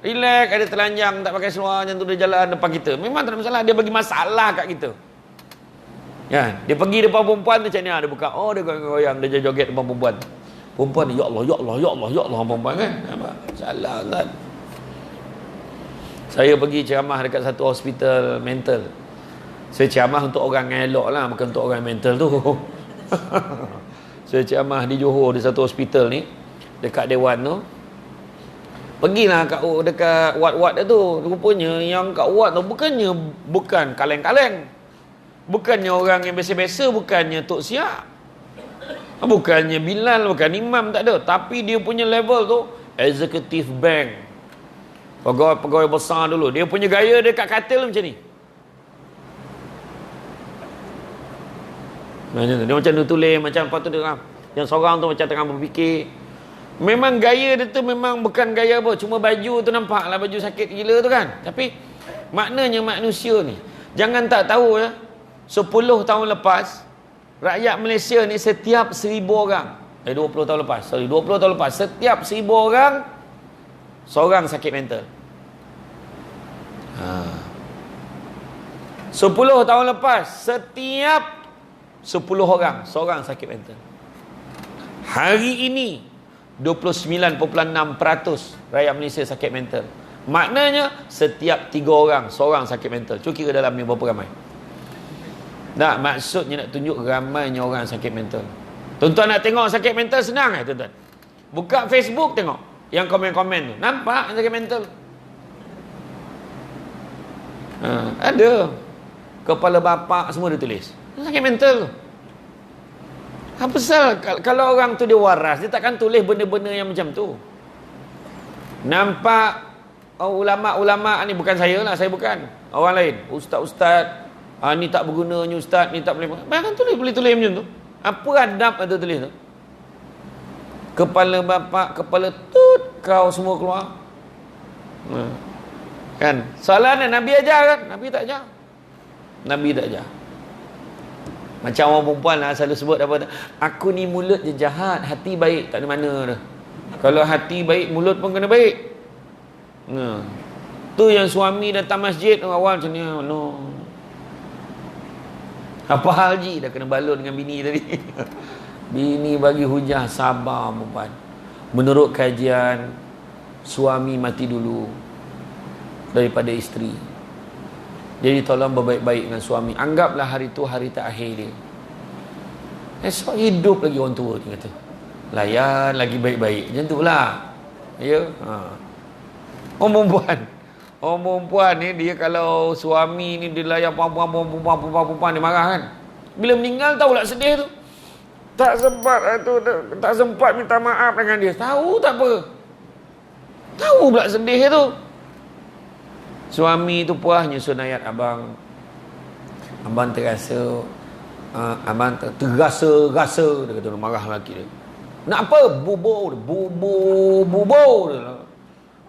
Relax, ada telanjang, tak pakai seluar, macam tu dia jalan depan kita. Memang tak ada masalah. Dia bagi masalah kat kita. Ya, dia pergi depan perempuan tu macam ni, dia buka. Dia goyang-goyang, dia joget depan perempuan. Perempuan ni, ya Allah, perempuan kan. Salah kan. Saya pergi ceramah dekat satu hospital mental. Saya ceramah untuk orang yang elok lah, bukan untuk orang mental tu. Saya ceramah di Johor, di satu hospital ni, dekat Dewan tu. Pergilah dekat ward-ward tu. Rupanya yang kat ward tu bukan kaleng-kaleng. Bukannya orang yang biasa-biasa, bukannya Tok Siap. Bukannya Bilal, bukan imam, tak ada. Tapi dia punya level tu executive bank. Pegawai besar dulu. Dia punya gaya dia kat katil macam ni. Dia macam dia tulis, macam apa tu dia. Yang seorang tu macam tengah berfikir. Memang gaya dia tu memang bukan gaya apa. Cuma baju tu nampak lah baju sakit gila tu kan. Tapi maknanya manusia ni, jangan tak tahu ya. 10 tahun lepas, rakyat Malaysia ni setiap 1000 orang. 20 tahun lepas. 20 tahun lepas. Setiap 1000 orang, seorang sakit mental. 10 tahun lepas, setiap 10 orang, seorang sakit mental. Hari ini 29.6% rakyat Malaysia sakit mental. Maknanya setiap 3 orang, seorang sakit mental. Cuba kira dalam ni berapa ramai. Tak, maksudnya nak tunjuk ramainya orang sakit mental. Tuan-tuan nak tengok sakit mental senang tuan-tuan. Buka Facebook tengok yang komen-komen tu. Nampak sakit mental. Ada. Kepala bapak semua dia tulis. Sakit mental tu. Apa pasal kalau orang tu dia waras, dia takkan tulis benda-benda yang macam tu. Nampak ulama-ulama ni, bukan saya lah, saya bukan. Orang lain, ustaz-ustaz, ni tak bergunanya ustaz, ni tak boleh. Bahkan boleh tulis macam tu. Apa adab ada tulis tu? Kepala bapak, kepala tut, kau semua keluar. Kan? Soalannya Nabi ajar kan? Nabi tak ajar. Nabi tak ajar. Macam orang perempuan lah selalu sebut apa, aku ni mulut je jahat, hati baik, tak ada mana dah. Kalau hati baik, mulut pun kena baik. Tu yang suami datang masjid awal macam ni, no. Apa hal Ji dah kena balon dengan bini tadi. Bini bagi hujah, sabar perempuan. Menurut kajian, suami mati dulu daripada isteri. Jadi tolong berbaik-baik dengan suami. Anggaplah hari tu hari terakhir dia. Esok hidup lagi orang tua dia kata. Layan lagi baik-baik. Macam tu lah. Ya. Orang perempuan ni dia kalau suami ni dia layan perempuan dia marah kan. Bila meninggal tahu tak sedih tu. Tak sempat minta maaf dengan dia. Tahu tak apa. Tahu pula sedih tu. Suami tu puas nyusun ayat abang. Abang terasa abang terasa dia kata marah lelaki dia. Nak apa? Bubur.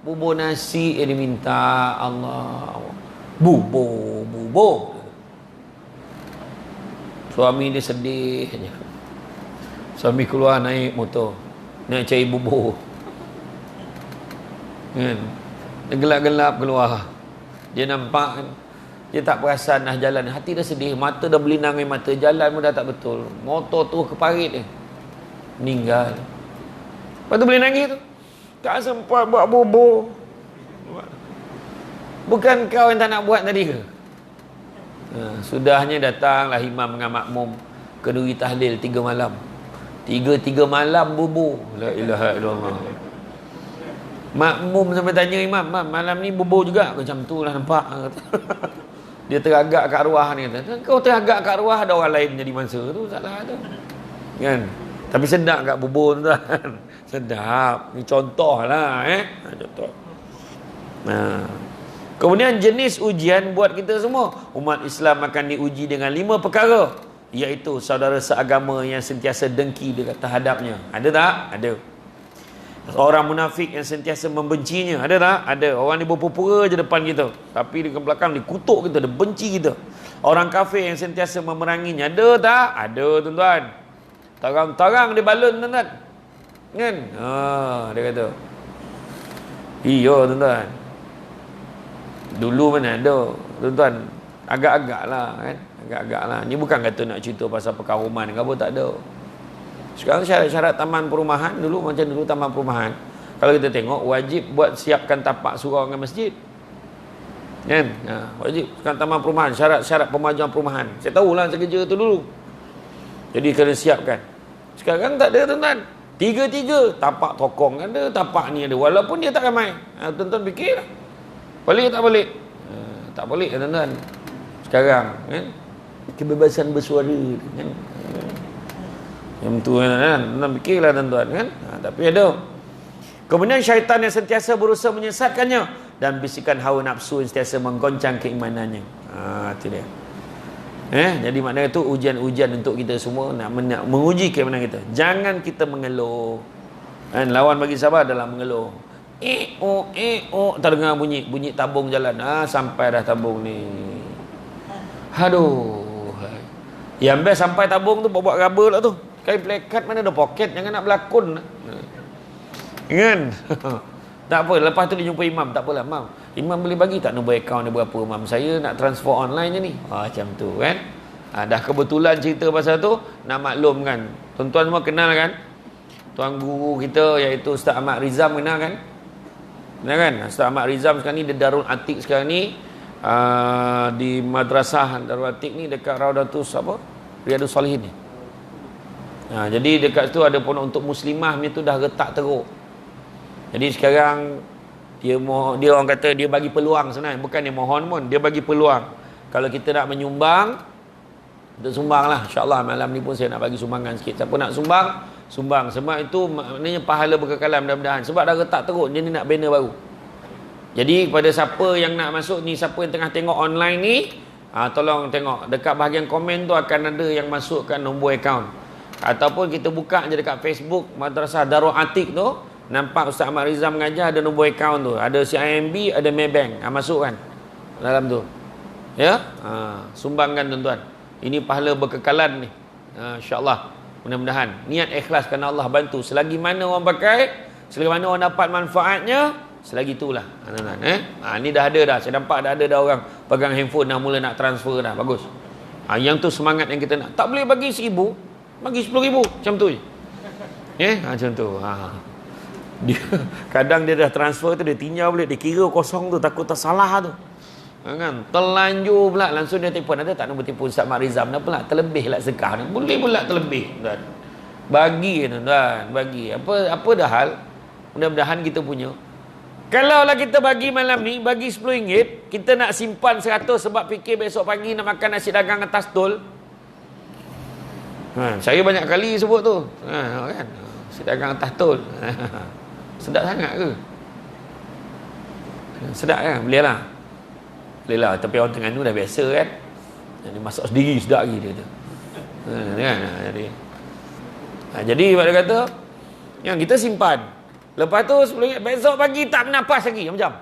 bubur nasi yang diminta. Allah. Bubur. Suami dia sedih je. Suami keluar naik motor, nak cari bubur. Kan? Dia gelap-gelap keluar. Dia nampak kan. Dia tak perasan dah jalan. Hati dah sedih. Mata dah berlinang dengan mata. Jalan pun dah tak betul. Motor tu ke parit dia. Meninggal. Lepas tu boleh nangis tu. Tak sempat buat bubur. Bukan kau yang tak nak buat tadi ke? Sudahnya datanglah imam dengan makmum. Kenduri tahlil 3 malam. 3 malam bubur. La ilaha illallah. Makmum sampai tanya imam, malam ni bubur juga? Macam tu lah nampak. Dia teragak kat arwah ni kata. Kau teragak kat arwah, ada orang lain jadi mangsa tu, salah tu. Kan? Tapi sedap kat bubur tu kan. Sedap. Ni contoh lah contoh. Kemudian jenis ujian buat kita semua. Umat Islam akan diuji dengan 5 perkara. Iaitu saudara seagama yang sentiasa dengki dekat terhadapnya. Ada tak? Ada. Orang munafik yang sentiasa membencinya. Ada tak? Ada. Orang ni berpura-pura je depan kita, tapi di belakang dia kutuk kita, dia benci kita. Orang kafir yang sentiasa memeranginya. Ada tak? Ada, tuan-tuan. Tarang-tarang dia balun, tuan-tuan. Kan? Dia kata. Iya, tuan-tuan. Dulu mana ada, tuan-tuan. Agak-agak lah, kan? Agak-agak lah. Ni bukan kata nak cerita pasal perkaruman ke apa, tak ada. Sekarang syarat-syarat taman perumahan, dulu macam dulu taman perumahan. Kalau kita tengok, wajib buat siapkan tapak surau dengan masjid. Kan? Wajib. Sekarang taman perumahan, syarat-syarat pemajuan perumahan. Saya tahulah saya kerja tu dulu. Jadi kena siapkan. Sekarang tak ada, tuan-tuan. 3 tapak tokong ada, tapak ni ada. Walaupun dia tak ramai. Tuan-tuan fikir lah. Balik tak balik? Tak balik, tuan-tuan. Sekarang, kan? Kebebasan bersuara, kan? Yang tu kan, tuan fikirlah tuan-tuan kan. Tapi ada. Kemudian syaitan yang sentiasa berusaha menyesatkannya dan bisikan hawa nafsu yang sentiasa menggoncang keimanannya. Itu dia. Jadi maknanya itu ujian-ujian untuk kita semua nak menguji keimanan kita. Jangan kita mengeluh. Kan, lawan bagi sabar adalah mengeluh. Tak dengar bunyi tabung jalan. Sampai dah tabung ni. Aduh. Yang best sampai tabung tu buat raba lah tu. Kain plekat mana ada poket, jangan nak berlakon. Kan? Tak apa, lepas tu dia jumpa imam, tak apalah, mam. Imam boleh bagi tak nombor akaun dia berapa, mam? Saya nak transfer online je ni. Macam tu kan. Dah kebetulan cerita pasal tu, nak maklum kan. Tuan-tuan semua kenal kan? Tuan guru kita iaitu Ustaz Ahmad Rizam, kenal kan? Kenal kan? Ustaz Ahmad Rizam sekarang ni, dia Darul Atik sekarang ni. Di madrasah Darul Atik ni dekat Raudatus apa? Riyadus Salihin ni. Jadi dekat situ ada pondok untuk muslimah ni tu dah retak teruk. Jadi sekarang dia orang kata dia bagi peluang sebenarnya, bukan dia mohon pun, dia bagi peluang. Kalau kita nak menyumbang, kita sumbang lah. InsyaAllah malam ni pun saya nak bagi sumbangan sikit. Siapa nak sumbang. Sebab itu maknanya pahala berkekalan mudah-mudahan. Sebab dah retak teruk, dia ni nak banner baru. Jadi kepada siapa yang nak masuk ni, siapa yang tengah tengok online ni, tolong tengok dekat bahagian komen tu akan ada yang masukkan nombor akaun. Ataupun kita buka je dekat Facebook Madrasah Darul Atik tu, nampak Ustaz Ahmad Rizam mengajar, ada nombor akaun tu, ada CIMB, ada Maybank. Masukkan dalam tu. Ya? Sumbangkan tuan-tuan. Ini pahala berkekalan ni. InsyaAllah. Mudah-mudahan niat ikhlas kerana Allah bantu. Selagi mana orang pakai, selagi mana orang dapat manfaatnya, selagi itulah. Ni dah ada dah. Saya nampak dah ada dah orang pegang handphone dah mula nak transfer dah. Bagus. Yang tu semangat yang kita nak. Tak boleh bagi 1,000, bagi 10,000. Macam tu je. Macam tu. Dia, kadang dia dah transfer tu, dia tinggal balik, dia kira kosong tu, takut tersalah tu. Kan? Terlanjur pula. Langsung dia telefon, ada tak nombor telefon Ustaz Ahmad Rizam? Kenapa pula terlebih lah sedekah ni? Boleh pula terlebih, tuan. Bagi tuan, bagi. Apa dah hal? Mudah-mudahan kita punya. Kalaulah kita bagi malam ni, bagi RM10, kita nak simpan 100 sebab fikir besok pagi nak makan nasi dagang atas tol. Saya banyak kali sebut tu. Kan? Nasi dagang atas tol. Sedap sangat ke? Sedap kan? Boleh lah. Boleh lah. Tapi orang Terengganu dah biasa kan. Dia masak sendiri, sedap lagi dia tu. Kan? Jadi dia kata, yang kita simpan. Lepas tu RM10, besok pagi tak bernafas lagi macam.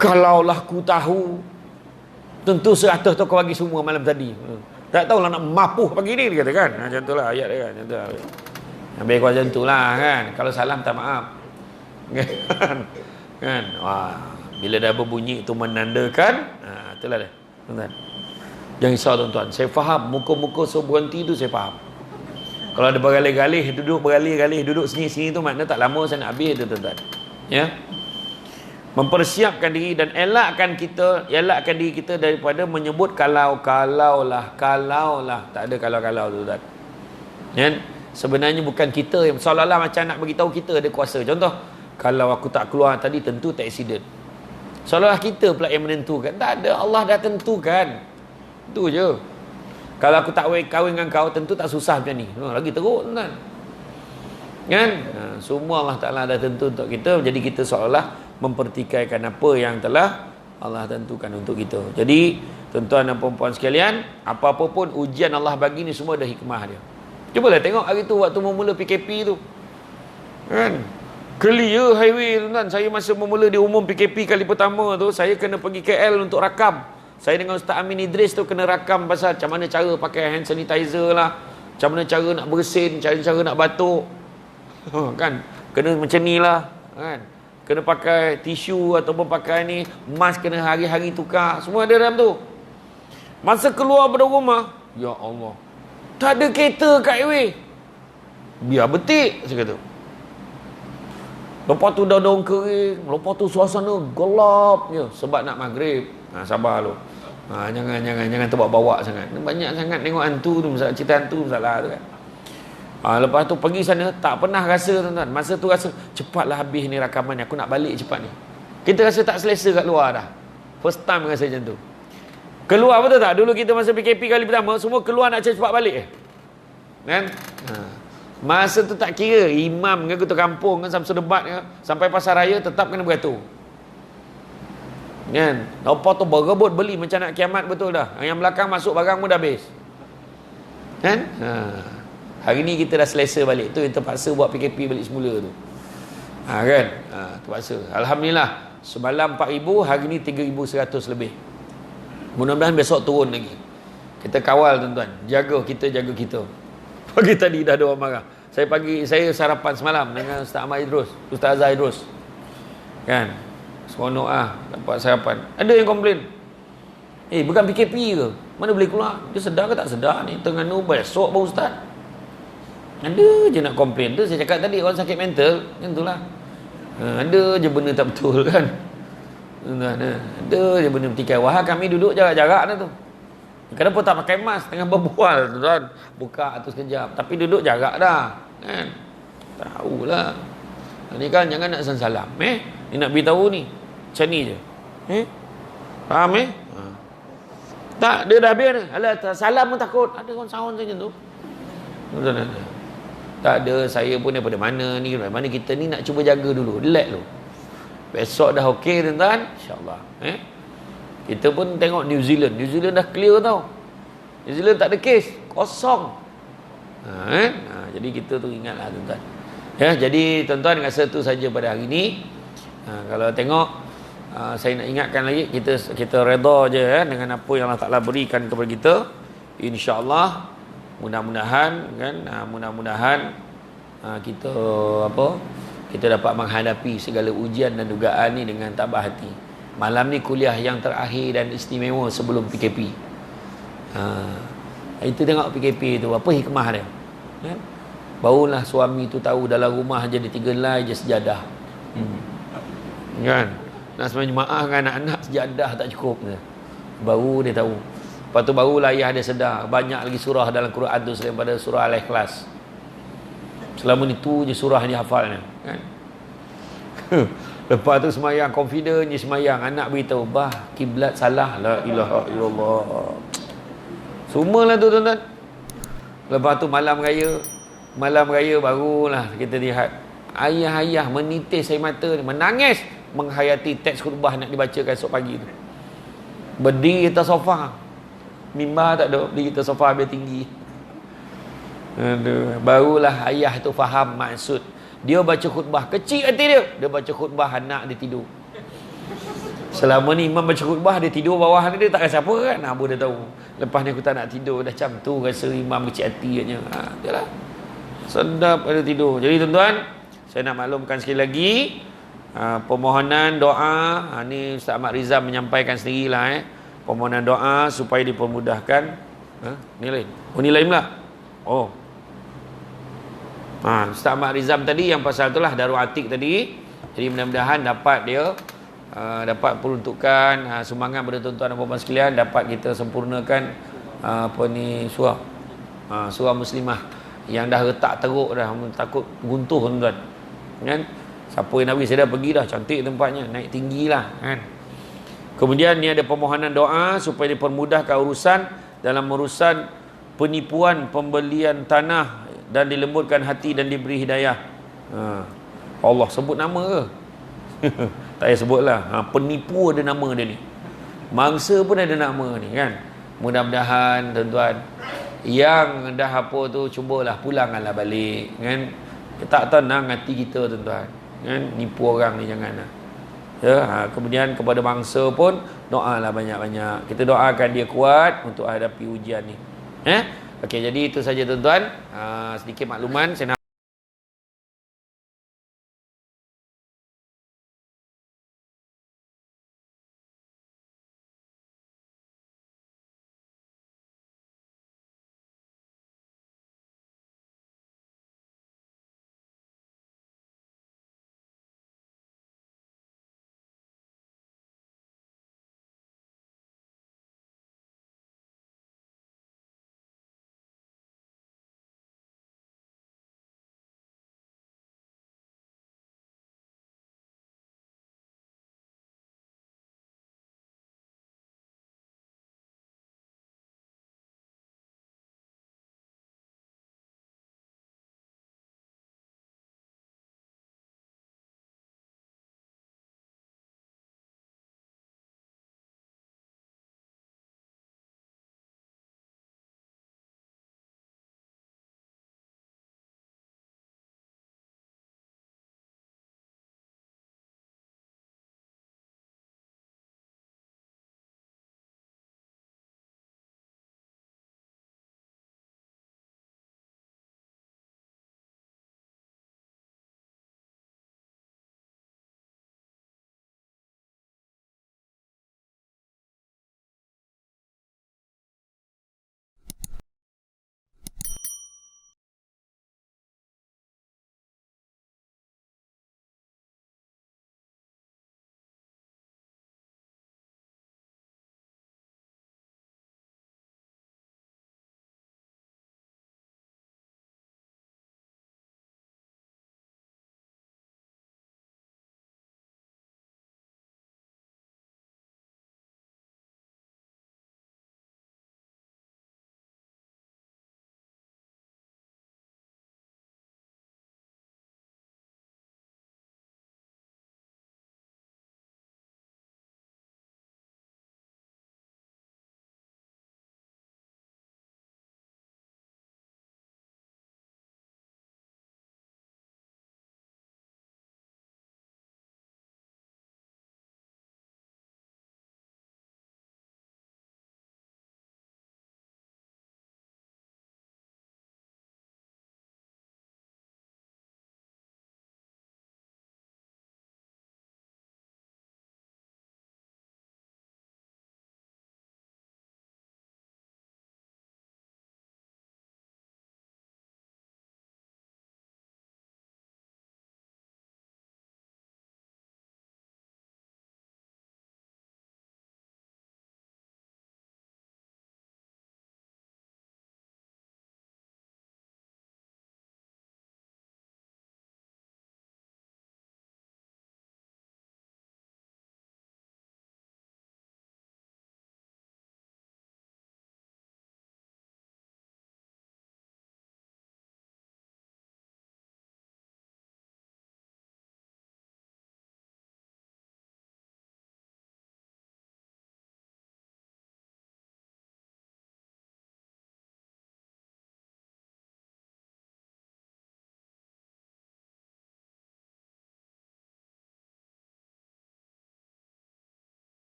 Kalaulah ku tahu, tentu 100 tu kau bagi semua malam tadi. Tak tahulah nak mapuh pagi ni, dia kata kan. Macam tu lah ayat dia kan. Macam tu lah. Habis kau macam tu lah kan. Kalau salam tak maaf. Kan. Wah, bila dah berbunyi itu menandakan, itulah dia. Tuan-tuan. Jangan risau tuan-tuan. Saya faham muka-muka suruh berhenti tu saya faham. Kalau ada bergalih-galih, duduk sini-sini tu makna tak lama saya nak habis tu tuan-tuan. Ya. Mempersiapkan diri dan elakkan diri kita daripada menyebut kalaulah. Tak ada kalau-kalau tuan-tuan. Ya. Sebenarnya bukan kita yang seolah-olah macam nak beritahu kita ada kuasa. Contoh, kalau aku tak keluar tadi tentu tak accident. Seolah-olah kita pula yang menentukan. Tak ada, Allah dah tentukan. Itu je. Kalau aku tak kahwin dengan kau, tentu tak susah macam ni. Lagi teruk tuan. Kan? Semua Allah Ta'ala dah tentu untuk kita. Jadi kita seolah-olah mempertikaikan apa yang telah Allah tentukan untuk kita. Jadi tuan-tuan dan puan-puan sekalian, apa-apa pun ujian Allah bagi ni semua ada hikmah dia. Cubalah tengok hari tu waktu memula PKP tu. Kan? Clear highway tuan-tuan. Saya masa memula diumum PKP kali pertama tu, saya kena pergi KL untuk rakam. Saya dengan Ustaz Amin Idris tu kena rakam pasal macam mana cara pakai hand sanitizer lah, macam mana cara nak bersin, cara nak batuk. Kan? Kena macam ni lah. Kan? Kena pakai tisu ataupun pakai ni, mask kena hari-hari tukar. Semua ada dalam tu. Masa keluar dari rumah, ya Allah, tak ada kereta kat highway. Biar betik, saya kata. Lepas tu dah daun kering, lepas tu suasana gelap je sebab nak maghrib. Sabar lu. Jangan terbawa-bawa sangat. Banyak sangat tengok hantu tu, misalnya cerita hantu masalah tu kan. Lepas tu pergi sana, tak pernah rasa tuan-tuan. Masa tu rasa cepatlah habis ni rakaman ni, aku nak balik cepat ni. Kita rasa tak selesa kat luar dah. First time rasa macam tu. Keluar betul tak? Dulu kita masa PKP kali pertama, semua keluar nak cepat balik kan? Masa tu tak kira imam ke ketua kampung kan, sampai debat ke, sampai pasar raya tetap kena beratur. Kan? Lepas tu berebut beli macam nak kiamat betul dah. Yang belakang masuk barang pun dah habis. Kan? Hari ni kita dah selesa balik. Tu yang terpaksa buat PKP balik semula tu. Kan? Terpaksa. Alhamdulillah. Semalam 4,000, hari ni 3,100 lebih. Mudah-mudahan besok turun lagi. Kita kawal tuan-tuan. Jaga kita. Pagi tadi dah ada orang marah. Saya sarapan semalam dengan Ustaz Ahmad Idrus, Ustaz Azhar Idrus. Kan? Seronok dapat sarapan. Ada yang komplain. Bukan PKP ke? Mana boleh keluar? Dia sedar ke tak sedar ni? Terengganu besok baru Ustaz. Ada je nak komplain tu. Saya cakap tadi orang sakit mental macam itulah. Ada je benda tak betul kan. Ada je benda bertikai. Wah, kami duduk jarak-jarak dah tu. Kenapa tak pakai mask tengah berbual tu kan? Buka tu sekejap. Tapi duduk jarak dah kan. Tahulah. Ni kan jangan nak salam. Ni nak beritahu ni. Macam ni je. Faham Tak, dia dah habis. Alah, salam pun takut. Ada orang sound macam tu. Tak ada, saya pun daripada mana ni, daripada mana kita ni nak cuba jaga dulu, relax dulu. Besok dah okey tuan-tuan, insya-Allah. Kita pun tengok New Zealand dah clear tau. New Zealand tak ada kes, kosong. Jadi kita tu ingatlah tuan-tuan. Jadi tuan-tuan rasa tu saja pada hari ni. Kalau tengok saya nak ingatkan lagi, kita redha je dengan apa yang Allah Taala berikan kepada kita. Insya-Allah mudah-mudahan kita dapat menghadapi segala ujian dan dugaan ni dengan tabah hati. Malam ni kuliah yang terakhir dan istimewa sebelum PKP. Itu tengok PKP tu apa hikmah dia kan? Barulah suami tu tahu dalam rumah jadi 3 helai je sejadah. Kan? Nak sembahyang jemaah dengan anak-anak sejadah tak cukup ke? Baru dia tahu. Lepas tu barulah ayah dia sedar banyak lagi surah dalam Quran tu selain pada surah Al-Ikhlas. Selama ni tu je surah dia hafalnya kan. Lepas tu semayang confident je semayang, anak beritahu bah kiblat salah, la ilaha illallah. Semualah tu tuan-tuan. Lepas tu malam raya barulah kita lihat ayah-ayah menitis air mata, menangis menghayati teks khutbah nak dibacakan esok pagi tu. Berdiri atas sofa. Mimbar tak ada, berdiri atas sofa biar tinggi. Aduh, barulah ayah tu faham maksud Dia baca khutbah, kecil hati dia. Dia baca khutbah, anak dia tidur. Selama ni imam baca khutbah, dia tidur bawah ni, dia tak rasa apa kan. Abu dia tahu. Lepas ni aku tak nak tidur. Dah macam tu rasa imam kecil hati katnya. Yalah. Sedap ada tidur. Jadi tuan-tuan, saya nak maklumkan sekali lagi, permohonan doa, ni Ustaz Ahmad Rizam menyampaikan sendirilah permohonan doa supaya dipermudahkan. Ni lain. Oh, ni lain pula. Oh. Ustaz Ahmad Rizam tadi yang pasal itulah Darul Atik tadi. Jadi mudah-mudahan dapat dia dapat peruntukan sumbangan pada tuan-tuan dan puan-puan sekalian, dapat kita sempurnakan surah surah muslimah yang dah retak teruk dah, takut guntuh tuan-tuan kan. Siapa yang Nabi saya dah pergi dah, cantik tempatnya, naik tinggi lah kan. Kemudian ni ada permohonan doa supaya dipermudahkan urusan dalam urusan penipuan pembelian tanah dan dilembutkan hati dan diberi hidayah. Allah sebut nama ke? Tak payah sebutlah. Penipu ada nama dia ni. Mangsa pun ada nama ni kan. Mudah-mudahan tuan-tuan yang dah apa tu, cubalah pulanglah balik kan. Tak tenang hati kita tuan-tuan kan. Nipu orang ni janganlah. Ya, kemudian kepada mangsa pun doalah banyak-banyak. Kita doakan dia kuat untuk hadapi ujian ni. Okey, jadi itu saja tuan-tuan. Sedikit makluman saya nak